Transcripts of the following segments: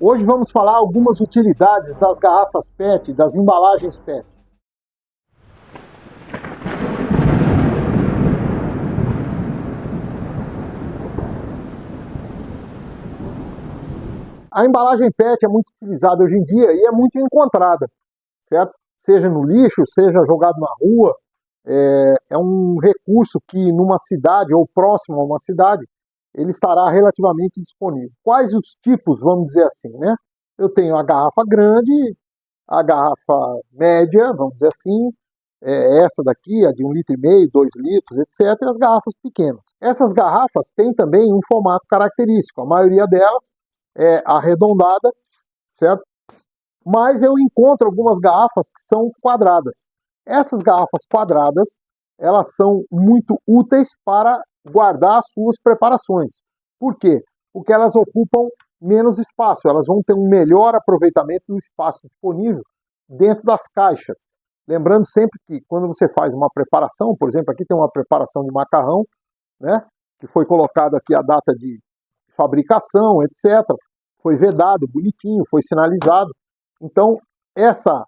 Hoje vamos falar algumas utilidades das garrafas PET, das embalagens PET. A embalagem PET é muito utilizada hoje em dia e é muito encontrada, certo? Seja no lixo, seja jogado na rua. É um recurso que numa cidade ou próximo a uma cidade, ele estará relativamente disponível. Quais os tipos, vamos dizer assim, né? Eu tenho a garrafa grande, a garrafa média, vamos dizer assim, essa daqui, a de 1,5 litro, 2 litros, etc., e as garrafas pequenas. Essas garrafas têm também um formato característico, a maioria delas é arredondada, certo? Mas eu encontro algumas garrafas que são quadradas. Essas garrafas quadradas, elas são muito úteis para guardar as suas preparações. Por quê? Porque elas ocupam menos espaço, elas vão ter um melhor aproveitamento do espaço disponível dentro das caixas. Lembrando sempre que quando você faz uma preparação, por exemplo, aqui tem uma preparação de macarrão, né, que foi colocado aqui a data de fabricação, etc. Foi vedado, bonitinho, foi sinalizado. Então, essa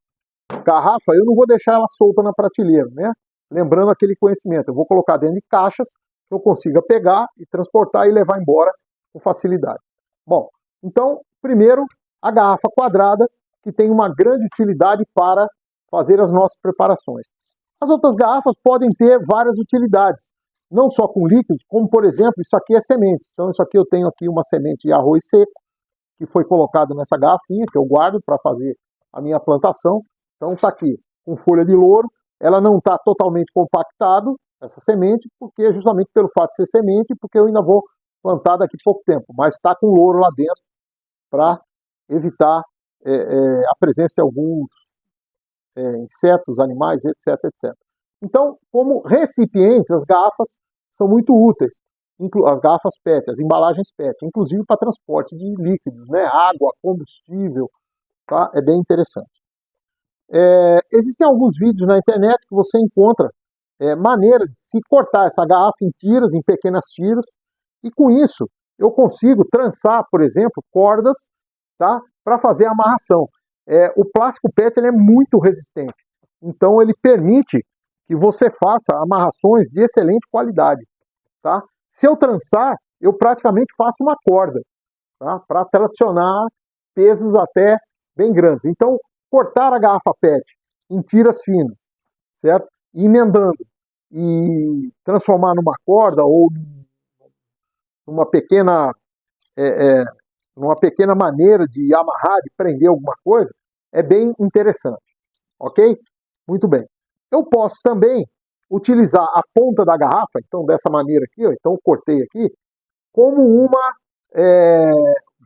garrafa, eu não vou deixar ela solta na prateleira, né? Lembrando aquele conhecimento, eu vou colocar dentro de caixas que eu consiga pegar e transportar e levar embora com facilidade. Bom, então, primeiro, a garrafa quadrada, que tem uma grande utilidade para fazer as nossas preparações. As outras garrafas podem ter várias utilidades, não só com líquidos, como, por exemplo, isso aqui é sementes. Então, isso aqui eu tenho aqui uma semente de arroz seco, que foi colocado nessa garrafinha, que eu guardo para fazer a minha plantação. Então está aqui, com folha de louro, ela não está totalmente compactado, essa semente, porque justamente pelo fato de ser semente, porque eu ainda vou plantar daqui a pouco tempo, mas está com louro lá dentro para evitar a presença de alguns insetos, animais, etc, etc. Então, como recipientes, as garrafas são muito úteis, as garrafas PET, as embalagens PET, inclusive para transporte de líquidos, né? Água, combustível, tá? É bem interessante. Existem alguns vídeos na internet que você encontra maneiras de se cortar essa garrafa em tiras, em pequenas tiras, e com isso eu consigo trançar, por exemplo, cordas, tá? Para fazer a amarração. O plástico PET ele é muito resistente, então ele permite que você faça amarrações de excelente qualidade, tá? Se eu trançar, eu praticamente faço uma corda, tá? Para tracionar pesos até bem grandes. Então, cortar a garrafa PET em tiras finas, certo? E emendando e transformar numa corda ou numa pequena maneira de amarrar, de prender alguma coisa, é bem interessante, ok? Muito bem. Eu posso também utilizar a ponta da garrafa, então dessa maneira aqui, ó, então eu cortei aqui, como uma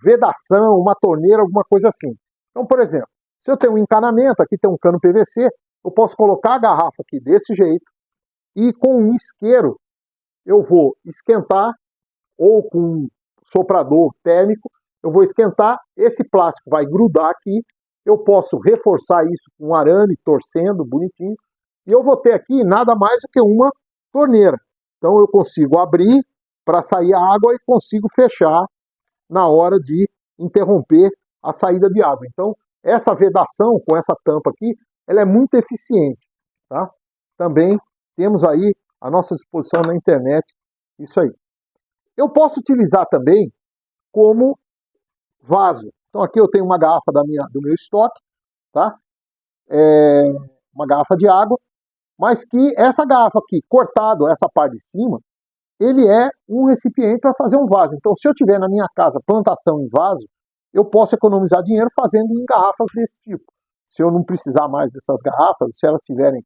vedação, uma torneira, alguma coisa assim. Então, por exemplo, se eu tenho um encanamento, aqui tem um cano PVC, eu posso colocar a garrafa aqui desse jeito e com um isqueiro eu vou esquentar, ou com um soprador térmico, eu vou esquentar, esse plástico vai grudar aqui, eu posso reforçar isso com um arame, torcendo, bonitinho, e eu vou ter aqui nada mais do que uma torneira. Então eu consigo abrir para sair a água e consigo fechar na hora de interromper a saída de água. Então essa vedação com essa tampa aqui, ela é muito eficiente, tá? Também temos aí à nossa disposição na internet isso aí. Eu posso utilizar também como vaso. Então aqui eu tenho uma garrafa do meu estoque, tá? Uma garrafa de água, mas que essa garrafa aqui, cortado essa parte de cima, ele é um recipiente para fazer um vaso. Então se eu tiver na minha casa plantação em vaso, eu posso economizar dinheiro fazendo em garrafas desse tipo. Se eu não precisar mais dessas garrafas, se elas estiverem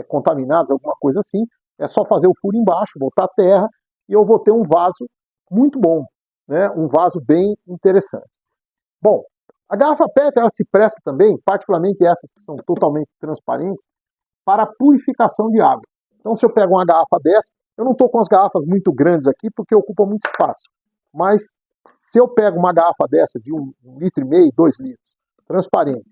contaminadas, alguma coisa assim, é só fazer o furo embaixo, botar terra, e eu vou ter um vaso muito bom, né? Um vaso bem interessante. Bom, a garrafa PET ela se presta também, particularmente essas que são totalmente transparentes, para a purificação de água. Então se eu pego uma garrafa dessa, eu não estou com as garrafas muito grandes aqui porque ocupam muito espaço, mas se eu pego uma garrafa dessa de 1,5 litro, 2 litros, transparente,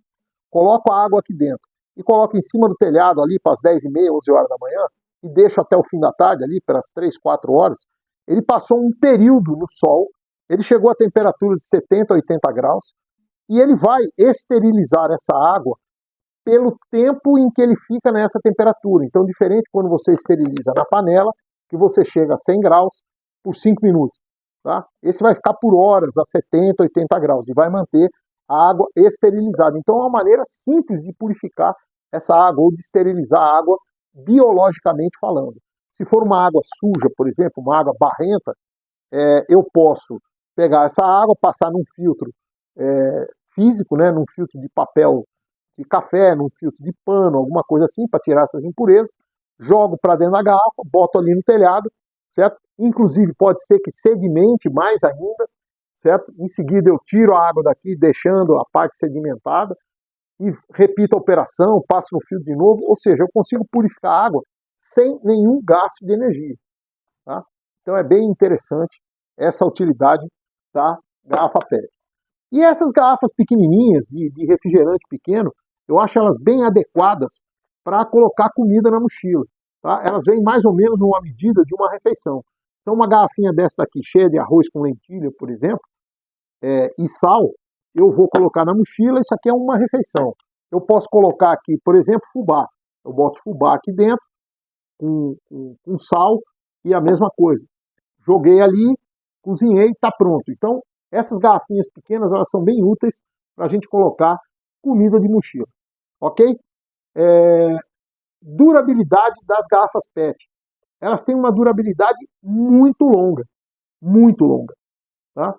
coloco a água aqui dentro e coloco em cima do telhado ali para as 10h30, 11 horas da manhã, e deixo até o fim da tarde ali, pelas 3, 4 horas, ele passou um período no sol, ele chegou a temperaturas de 70, 80 graus, e ele vai esterilizar essa água pelo tempo em que ele fica nessa temperatura. Então, diferente quando você esteriliza na panela, que você chega a 100 graus por 5 minutos. Tá? Esse vai ficar por horas a 70, 80 graus e vai manter a água esterilizada. Então, é uma maneira simples de purificar essa água ou de esterilizar a água biologicamente falando. Se for uma água suja, por exemplo, uma água barrenta, eu posso pegar essa água, passar num filtro físico, né, num filtro de papel de café, num filtro de pano, alguma coisa assim, para tirar essas impurezas, jogo para dentro da garrafa, boto ali no telhado, certo? Inclusive pode ser que sedimente mais ainda, certo? Em seguida eu tiro a água daqui, deixando a parte sedimentada, e repito a operação, passo no filtro de novo, ou seja, eu consigo purificar a água sem nenhum gasto de energia. Tá? Então é bem interessante essa utilidade da garrafa PET. E essas garrafas pequenininhas, de refrigerante pequeno, eu acho elas bem adequadas para colocar comida na mochila. Tá? Elas vêm mais ou menos numa medida de uma refeição. Então uma garrafinha dessa daqui, cheia de arroz com lentilha, por exemplo, e sal, eu vou colocar na mochila, isso aqui é uma refeição. Eu posso colocar aqui, por exemplo, fubá. Eu boto fubá aqui dentro, com sal, e a mesma coisa. Joguei ali, cozinhei, está pronto. Então, essas garrafinhas pequenas, elas são bem úteis para a gente colocar comida de mochila. Ok? Durabilidade das garrafas PET. Elas têm uma durabilidade muito longa. Muito longa. Tá?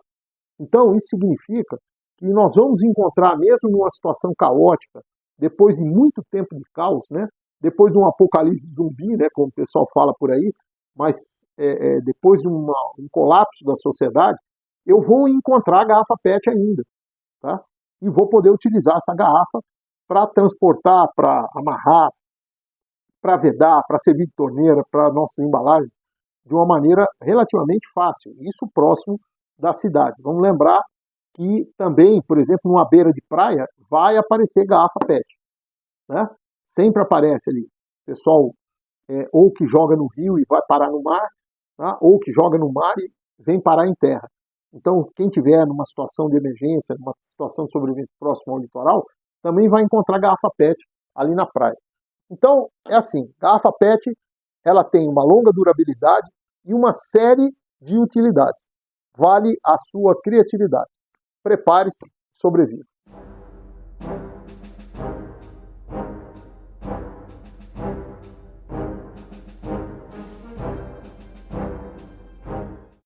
Então, isso significa que nós vamos encontrar, mesmo numa situação caótica, depois de muito tempo de caos, né? Depois de um apocalipse zumbi, né, como o pessoal fala por aí, mas depois de um colapso da sociedade, eu vou encontrar a garrafa PET ainda. Tá? E vou poder utilizar essa garrafa para transportar, para amarrar, para vedar, para servir de torneira, para nossas embalagens, de uma maneira relativamente fácil. Isso próximo das cidades. Vamos lembrar que também, por exemplo, numa beira de praia, vai aparecer garrafa PET. Né? Sempre aparece ali. Pessoal, ou que joga no rio e vai parar no mar, tá? Ou que joga no mar e vem parar em terra. Então, quem tiver numa situação de emergência, numa situação de sobrevivência próximo ao litoral, também vai encontrar garrafa PET ali na praia. Então, é assim, garrafa PET, ela tem uma longa durabilidade e uma série de utilidades. Vale a sua criatividade. Prepare-se, sobreviva.